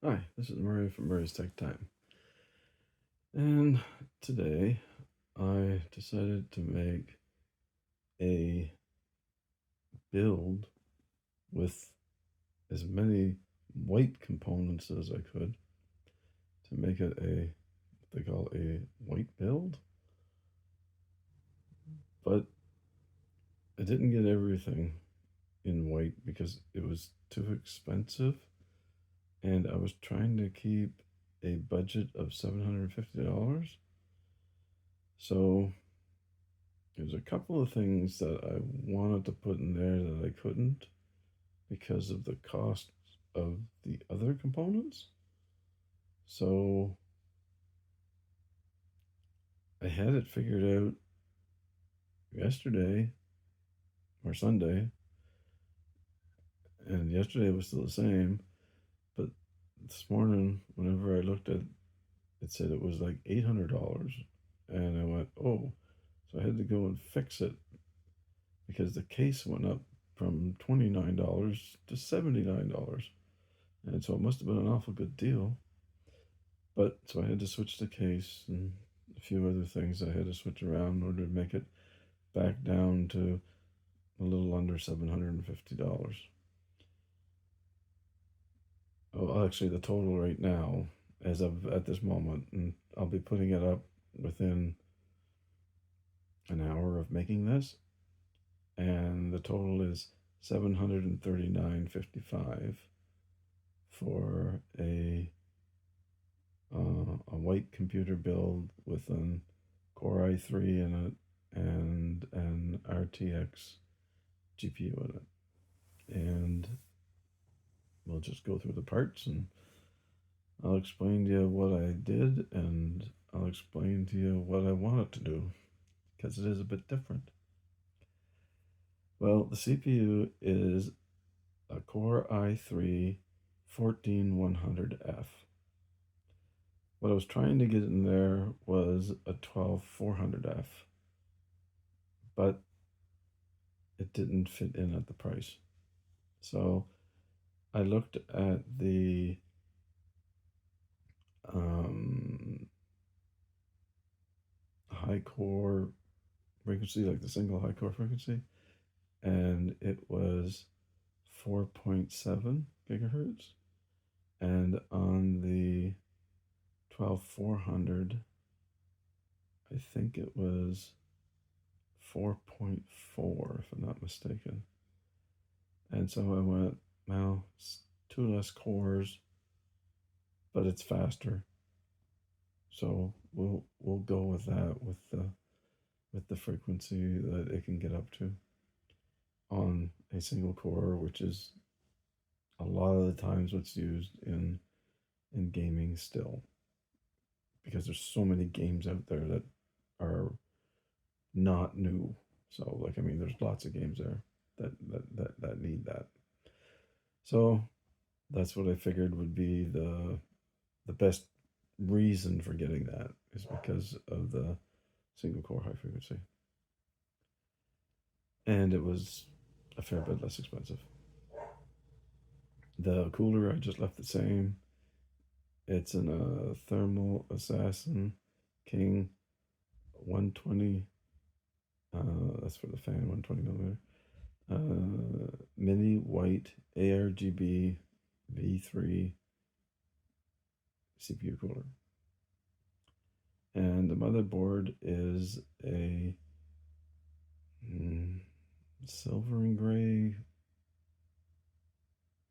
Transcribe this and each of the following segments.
Hi, this is Murray from Murray's Tech Time. And today I decided to make a build with as many white components as I could to make it what they call a white build. But I didn't get everything in white because it was too expensive, and I was trying to keep a budget of $750. So there's a couple of things that I wanted to put in there that I couldn't because of the cost of the other components. So I had it figured out yesterday or Sunday, and yesterday was still the same. But this morning, whenever I looked at it, it said it was like $800. And I went, oh, so I had to go and fix it because the case went up from $29 to $79. And so it must have been an awful good deal. But so I had to switch the case and a few other things I had to switch around in order to make it back down to a little under $750. Oh, actually, the total right now, as of at this moment, and I'll be putting it up within an hour of making this, and the total is $739.55 for a white computer build with an Core i3 in it and an RTX GPU in it. And we'll just go through the parts and I'll explain to you what I did and I'll explain to you what I want it to do because it is a bit different. Well, the CPU is a Core i3 14100F. What I was trying to get in there was a 12400F, but it didn't fit in at the price. So I looked at the high core frequency, like the single high core frequency, and it was 4.7 gigahertz. And on the 12400, I think it was 4.4, if I'm not mistaken. And so I went, well, it's two less cores, but it's faster. So we'll go with that with the frequency that it can get up to on a single core, which is a lot of the times what's used in gaming still, because there's so many games out there that are not new. So like I mean, there's lots of games there that need that. So that's what I figured would be the best reason for getting that is because of the single core high frequency. And it was a fair bit less expensive. The cooler I just left the same. It's in a Thermal Assassin King 120. That's for the fan, 120 millimeter. Mini white ARGB V3 CPU cooler. And the motherboard is a silver and gray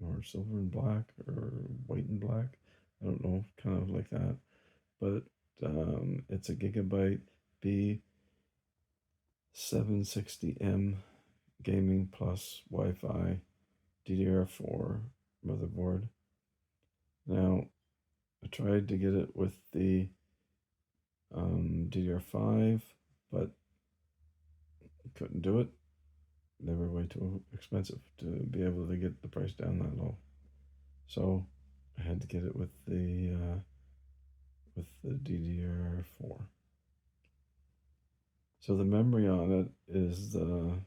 or silver and black or white and black. I don't know, kind of like that. But it's a Gigabyte B760M Gaming Plus Wi-Fi DDR4 motherboard. Now, I tried to get it with the DDR5, but couldn't do it. They were way too expensive to be able to get the price down that low. So I had to get it with the DDR4. So the memory on it is the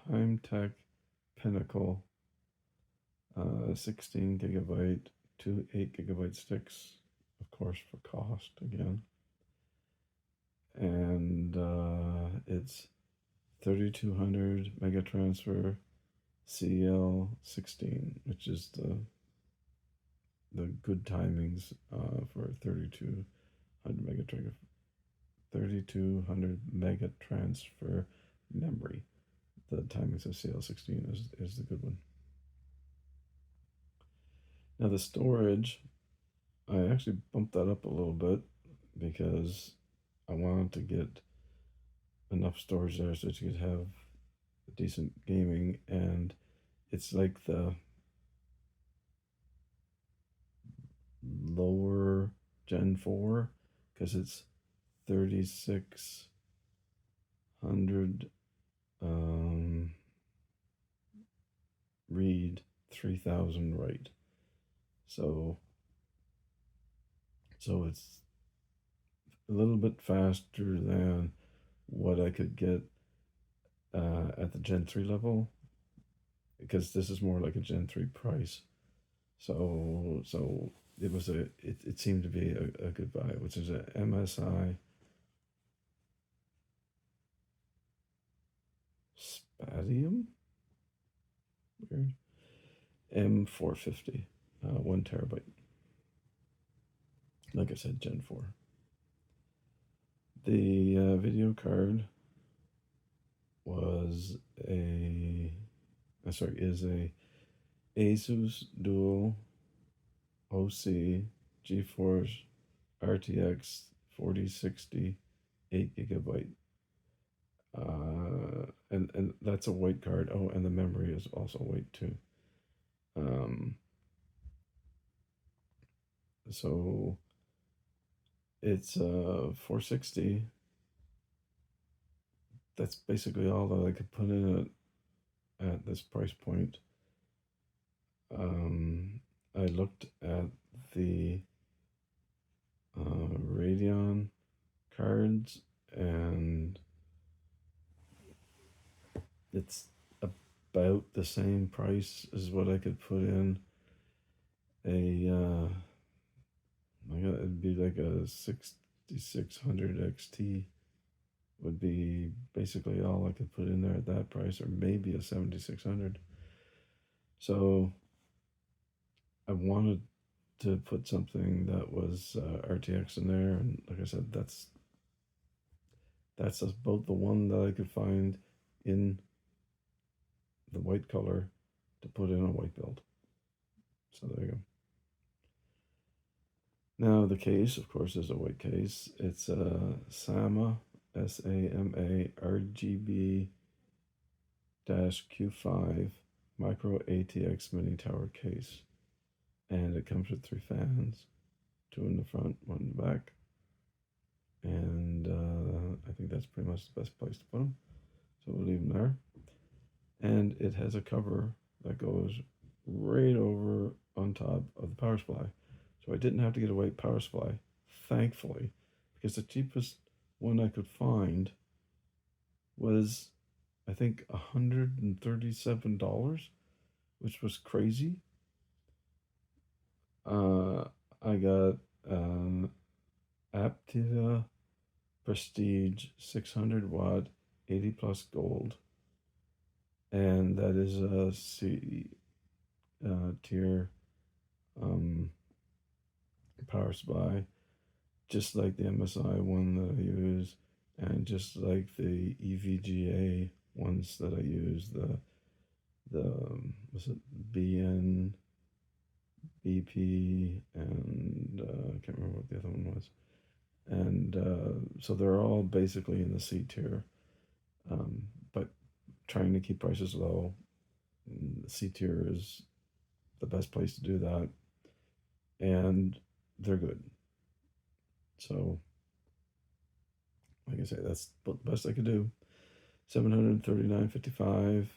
Time Tech Pinnacle 16 gigabyte, two 8 GB sticks, of course, for cost again. And it's 3200 mega transfer CL16, which is the good timings for 3200 mega transfer memory. The timings of CL16 is the good one. Now the storage, I actually bumped that up a little bit because I wanted to get enough storage there so that you could have decent gaming, and it's like the lower Gen 4 because it's 3600 read, 3000 write. So it's a little bit faster than what I could get at the Gen 3 level, because this is more like a Gen 3 price. So it seemed to be a good buy, which is a MSI Spatium, weird, M450, 1 TB. Like I said, Gen 4. The video card is a Asus Dual OC GeForce RTX 4060 8 GB. And that's a white card. Oh, and the memory is also white too. So it's 460. That's basically all that I could put in it at this price point. I looked at the Radeon cards, and it's about the same price as what I could put in it'd be like a 6600 XT would be basically all I could put in there at that price, or maybe a 7600. So I wanted to put something that was RTX in there, and like I said, that's about the one that I could find in the white color to put in a white build. So there you go. Now the case, of course, is a white case. It's a SAMA SAMA RGB-Q5 micro ATX mini tower case, and it comes with 3 fans, 2 in the front, 1 in the back, and I think that's pretty much the best place to put them. So we'll leave them there. And it has a cover that goes right over on top of the power supply. So I didn't have to get a white power supply, thankfully, because the cheapest one I could find was, I think, $137, which was crazy. I got Aptiva Prestige 600 watt 80 plus gold, and that is a C tier power supply, just like the MSI one that I use, and just like the EVGA ones that I use, the was it BN, BP, and I can't remember what the other one was. And so they're all basically in the C tier, but trying to keep prices low. The C tier is the best place to do that, and they're good. So, like I say, that's the best I could do. $739.55.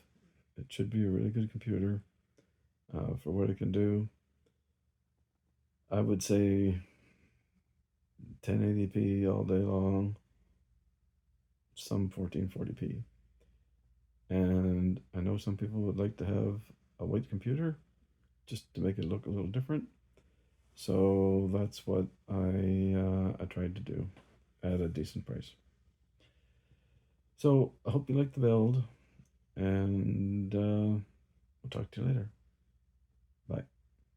It should be a really good computer for what it can do. I would say 1080p all day long, some 1440p. And I know some people would like to have a white computer just to make it look a little different. So that's what I tried to do at a decent price. So I hope you like the build, and we'll talk to you later.